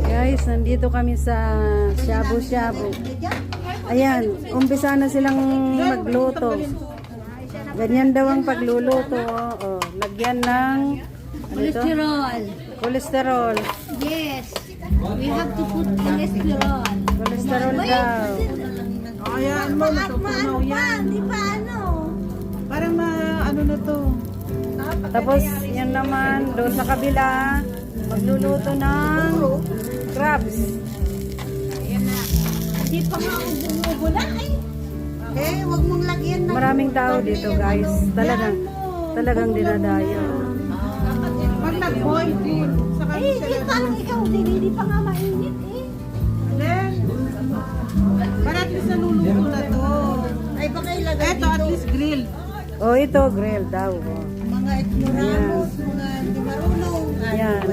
Guys, nandito kami sa shabu-shabu. Ayan, umpisa na silang magluto. Ganyan daw ang pagluluto. Oh, lagyan ng Cholesterol. Kolesterol. Yes. We have to put cholesterol. Kolesterol daw. Ayan mo, natutunaw yan. Di ba ano? Parang ano na to. Tapos, yan naman, doon sa kabila, magluluto ng crabs. Hindi pa nga ako bumubula eh. Wag mong lagyan na. Maraming tao dito, guys. Talagang dinadayo. Pag nag-boil din. Saka Eh, di parang ikaw din, hindi pa nga mainit eh. then, para at least naluluto na to. Ay, baka ilagay Eto, at least grilled. Oh, ito, grill daw. Oh. mga ignoramus, mga hindi marunong. Yan.